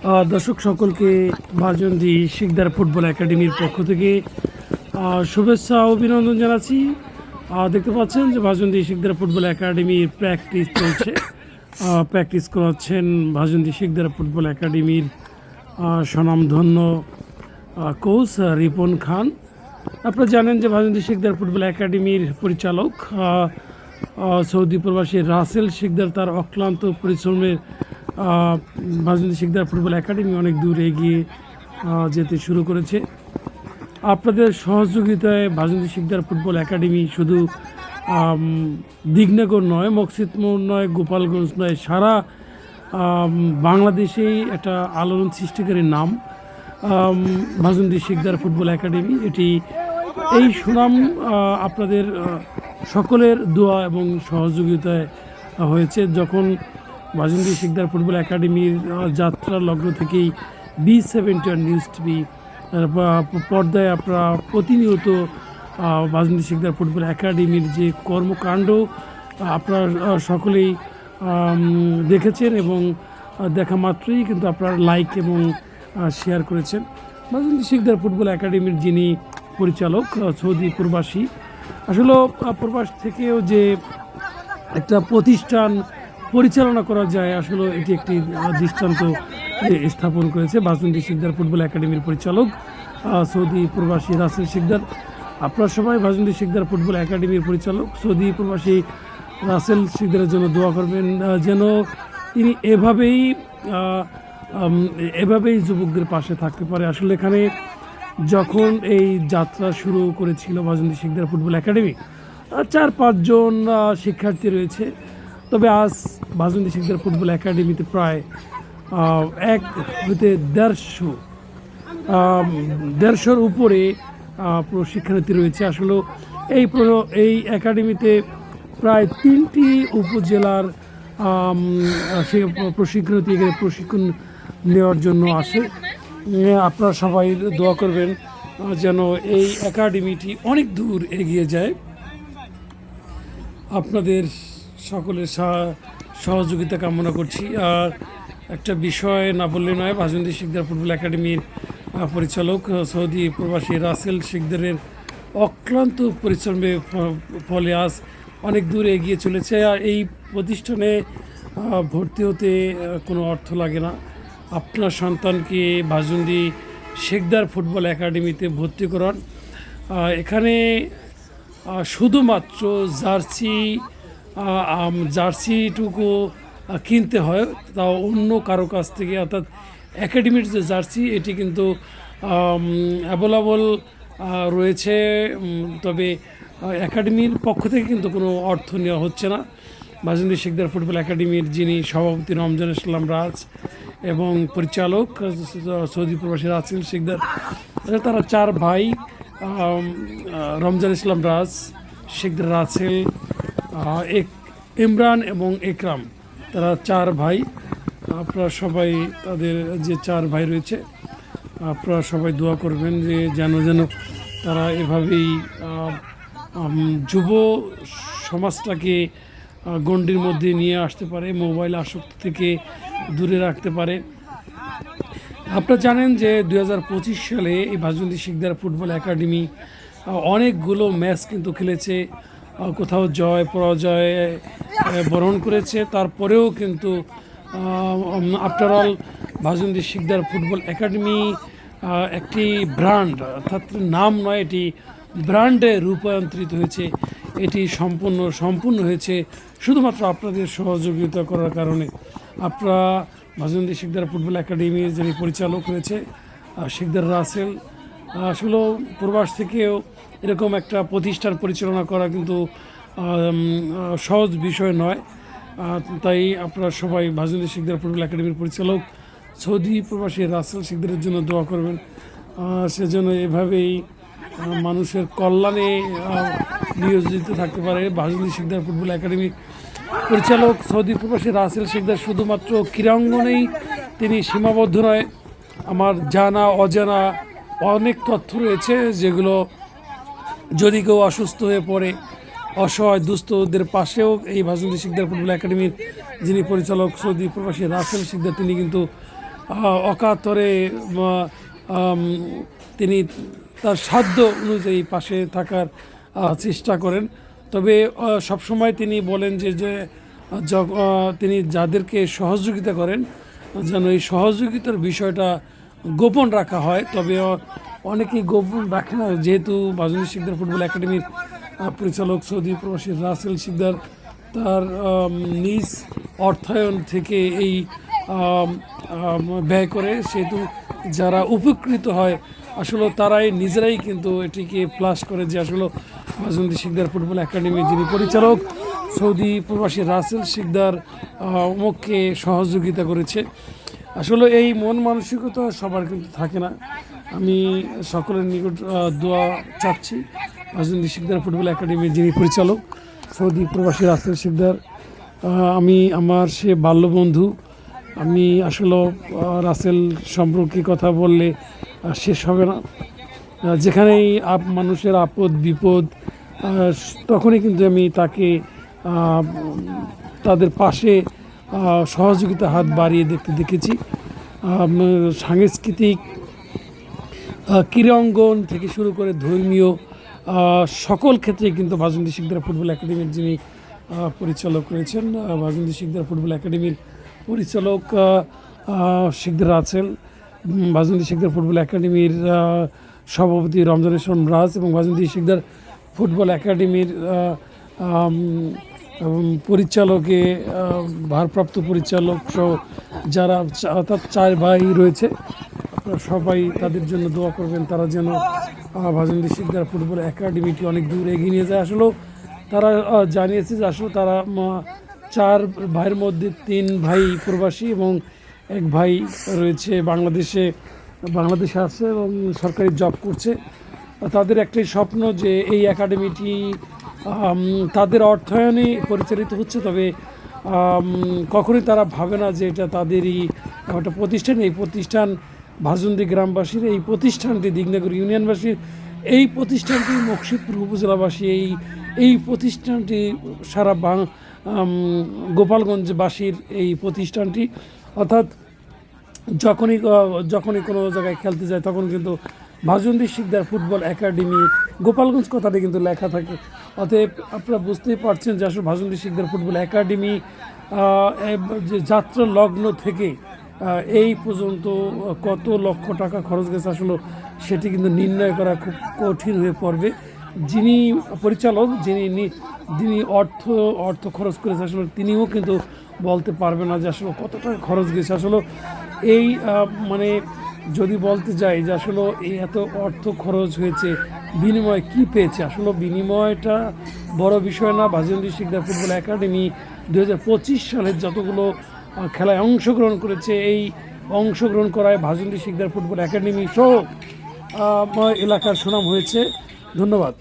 দর্শক সকলকে ভাজন্দি শিকদার ফুটবল একাডেমির পক্ষ থেকে শুভেচ্ছা ও অভিনন্দন জানাচ্ছি। দেখতে পাচ্ছেন যে ভাজন্দি শিকদার ফুটবল একাডেমির প্র্যাকটিস চলছে। প্র্যাকটিস করাচ্ছেন ভাজন্দি শিকদার ফুটবল একাডেমির স্বনামধন্য কোচ রিপন খান। আপনারা জানেন যে ভাজন্দি শিকদার ফুটবল একাডেমির পরিচালক সৌদি প্রবাসী রাসেল শিকদার তার অক্লান্ত পরিশ্রমের ভাজন্দি শিকদার ফুটবল একাডেমি অনেক দূর এগিয়ে যেতে শুরু করেছে। আপনাদের সহযোগিতায় ভাজন্দি শিকদার ফুটবল একাডেমি শুধু দিগনগর নয়, মকসিদপুর নয়, গোপালগঞ্জ নয়, সারা বাংলাদেশেই একটা আলোড়ন সৃষ্টিকারী নাম ভাজন্দি শিকদার ফুটবল একাডেমি। এই সুনাম আপনাদের সকলের দোয়া এবং সহযোগিতায় হয়েছে। যখন ভাজন্দি শিকদার ফুটবল একাডেমির যাত্রা লগ্ন থেকেই B71 নিউজ টিভি পর্দায় আপনারা প্রতিনিয়ত ভাজন্দি শিকদার ফুটবল একাডেমির যে কর্মকাণ্ড আপনারা সকলেই দেখেছেন এবং দেখা মাত্রই কিন্তু আপনারা লাইক এবং শেয়ার করেছেন। ভাজন্দি শিকদার ফুটবল একাডেমির যিনি পরিচালক সৌদি প্রবাসী, আসলে প্রবাস থেকেও যে একটা প্রতিষ্ঠান পরিচালনা করা যায়, আসলে এটি একটি দৃষ্টান্ত স্থাপন করেছে ভাজন্দি শিকদার ফুটবল একাডেমির পরিচালক সৌদি প্রবাসী রাসেল শিকদার। আপনারা সবাই ভাজন্দি শিকদার ফুটবল একাডেমির পরিচালক সৌদি প্রবাসী রাসেল শিকদারের জন্য দোয়া করবেন, যেন তিনি এভাবেই যুবকদের পাশে থাকতে পারে। আসলে এখানে যখন এই যাত্রা শুরু করেছিল ভাজন্দি শিকদার ফুটবল একাডেমি, 4-5 জন শিক্ষার্থী রয়েছে। তবে আজ ভাজন্দি শিকদার ফুটবল একাডেমিতে প্রায় 150-150-র উপরে শিক্ষার্থী রয়েছে। আসলে এই একাডেমিতে প্রায় 3টি উপজেলার প্রশিক্ষার্থী এখানে প্রশিক্ষণ নেওয়ার জন্য আসে। আপনারা সবাই দোয়া করবেন যেন এই একাডেমিটি অনেক দূর এগিয়ে যায়। আপনাদের সকলের সহযোগিতা কামনা করছি। আর একটা বিষয় না বললে নয়, ভাজন্দি শিকদার ফুটবল একাডেমির পরিচালক সৌদি প্রবাসী রাসেল শিকদারের অক্লান্ত পরিশ্রমের ফলে আজ অনেক দূর এগিয়ে চলেছে। আর এই প্রতিষ্ঠানে ভর্তি হতে কোনো অর্থ লাগে না। আপনার সন্তানকে ভাজন্দি শিকদার ফুটবল একাডেমিতে ভর্তি করান। এখানে শুধুমাত্র জার্সিটুকু কিনতে হয়, তাও অন্য কারো কাছ থেকে, অর্থাৎ একাডেমির যে জার্সি এটি কিন্তু অ্যাভেলেবল রয়েছে। তবে একাডেমির পক্ষ থেকে কিন্তু কোনো অর্থ নেওয়া হচ্ছে না। ভাজন্দি শিকদার ফুটবল একাডেমির যিনি সভাপতি রমজান ইসলাম রাজ এবং পরিচালক সৌদি প্রবাসী রাসেল শিকদার, তারা 4 ভাই, রমজান ইসলাম রাজ, শিকদার রাসেল, ইমরান এবং একরাম, তারা 4 ভাই। আপনারা সবাই তাদের যে 4 ভাই রয়েছে, আপনারা সবাই দোয়া করবেন যে যেন তারা এভাবেই যুব সমাজটাকে গণ্ডির মধ্যে নিয়ে আসতে পারে, মোবাইল আসক্তি থেকে দূরে রাখতে পারে। আপনারা জানেন যে 2025 সালে এই ভাজন্দি শিকদার ফুটবল একাডেমি অনেকগুলো ম্যাচ কিন্তু খেলেছে, কোথাও জয় পরাজয় বরণ করেছে। তারপরেও কিন্তু after all Bhajandi Sikdar football academy একটি ব্র্যান্ড, অর্থাৎ নাম নয়, এটি ব্র্যান্ডে রূপান্তরিত হয়েছে। এটি সম্পূর্ণ হয়েছে শুধুমাত্র আপনাদের সহযোগিতা করার কারণে। আপনারা ভাজন্দি শিকদার ফুটবল একাডেমির যিনি পরিচালক হয়েছে শিকদার রাসেল, আসলে প্রবাস থেকেও এরকম একটা প্রতিষ্ঠান পরিচালনা করা কিন্তু সহজ বিষয় নয়। তাই আপনারা সবাই ভাজন্দি শিকদার ফুটবল একাডেমির পরিচালক সৌদি প্রবাসী রাসেল শিকদারের জন্য দোয়া করবেন, সেজন্য এভাবেই মানুষের কল্যাণে নিয়োজিত থাকতে পারে। ভাজন্দি শিকদার ফুটবল একাডেমির পরিচালক সৌদি প্রবাসী রাসেল শিকদার শুধুমাত্র ক্রীড়াঙ্গনেই তিনি সীমাবদ্ধ নয়। আমার জানা অজানা অনেক তথ্য রয়েছে, যেগুলো যদি কেউ অসুস্থ হয়ে পড়ে, অসহায় দুস্থদের পাশেও এই ভাজন্দি শিকদার ফুটবল একাডেমির যিনি পরিচালক সৌদি প্রবাসী রাসেল শিকদার, তিনি কিন্তু অকাতরে আম, তিনি তার সাধ্য অনুযায়ী পাশে থাকার চেষ্টা করেন। তবে সবসময় তিনি বলেন যে যে তিনি যাদেরকে সহযোগিতা করেন যেন এই সহযোগিতার বিষয়টা গোপন রাখা হয়। তবে অনেকেই গোপন রাখে না, যেহেতু বাজনী শিকদার ফুটবল একাডেমির পরিচালক সৌদি প্রবাসী রাসেল শিকদার তার নিজ অর্থায়ন থেকে এই ব্যয় করে, সেহেতু যারা উপকৃত হয় আসলে তারাই নিজেরাই কিন্তু এটিকে প্লাস করে যে আসলে বাজনী শিকদার ফুটবল একাডেমির যিনি পরিচালক সৌদি প্রবাসী রাসেল শিকদার অমুককে সহযোগিতা করেছে। আসলে এই মন মানসিকতা সবার কিন্তু থাকে না। আমি সকলের নিকট দোয়া চাচ্ছি বাজনী শিকদার ফুটবল একাডেমির যিনি পরিচালক সৌদি প্রবাসী রাসেল শিকদার, আমি আমার সে বাল্যবন্ধু। আমি আসলে রাসেল সম্পর্কে কথা বললে শেষ হবে না। যেখানেই মানুষের আপদ বিপদ তখনই কিন্তু আমি তাকে তাদের পাশে সহযোগিতা হাত বাড়িয়ে দেখেছি। সাংস্কৃতিক ক্রীড়াঙ্গন থেকে শুরু করে ধর্মীয় সকল ক্ষেত্রে কিন্তু বাজনী শিকদার ফুটবল একাডেমির যিনি পরিচালক রয়েছেন, বাজনী শিকদার ফুটবল একাডেমির পরিচালক শিকদার রাসেল, বাজনী শিকদার ফুটবল একাডেমির সভাপতি রমজান ইসলাম রাজ এবং বাজনী শিকদার ফুটবল একাডেমির পরিচালকে ভারপ্রাপ্ত পরিচালক সহ যারা অর্থাৎ 4 ভাই রয়েছে, আপনারা সবাই তাদের জন্য দোয়া করবেন। তারা যেন বাজনী শিকদার ফুটবল একাডেমিটি অনেক দূর এগিয়ে নিয়ে যায়। আসলেও তারা জানিয়েছে যে আসলে তারা 4 ভাইয়ের মধ্যে 3 ভাই প্রবাসী এবং 1 ভাই রয়েছে বাংলাদেশে আছে এবং সরকারি জব করছে। তাদের একটাই স্বপ্ন যে এই একাডেমিটি তাদের অর্থায়নে পরিচালিত হচ্ছে। তবে কখনোই তারা ভাবে না যে এটা তাদেরই একটা প্রতিষ্ঠান। এই প্রতিষ্ঠান ভাজুন্দি গ্রামবাসীর, এই প্রতিষ্ঠানটি দিগনগর ইউনিয়নবাসীর, এই প্রতিষ্ঠানটি মকসিদপুর উপজেলাবাসী, এই প্রতিষ্ঠানটি সারা গোপালগঞ্জবাসীর এই প্রতিষ্ঠানটি। অর্থাৎ যখনই কোনো জায়গায় খেলতে যায় তখন কিন্তু বাজনী শিকদার ফুটবল একাডেমি গোপালগঞ্জ কথাটি কিন্তু লেখা থাকে। অতএব আপনারা বুঝতেই পারছেন যে আসলে বাজনী শিকদার ফুটবল একাডেমি যে যাত্রা লগ্ন থেকে এই পর্যন্ত কত লক্ষ টাকা খরচ গেছে আসলে সেটি কিন্তু নির্ণয় করা খুব কঠিন হয়ে পড়বে। যিনি পরিচালক, যিনি অর্থ খরচ করেছে আসলে তিনিও কিন্তু বলতে পারবে না যে আসলে কত টাকা খরচ গেছে। আসলে এই মানে যদি বলতে যাই যে আসলে এই এত অর্থ খরচ হয়েছে, বিনিময় কি পেয়েছে, আসলে বিনিময়টা বড় বিষয় না। বাজনী শিকদার ফুটবল একাডেমি 2025 সালের যতগুলো খেলায় অংশগ্রহণ করেছে, এই অংশগ্রহণ করায় বাজনী শিকদার ফুটবল একাডেমি সহ এলাকার সুনাম হয়েছে। ধন্যবাদ।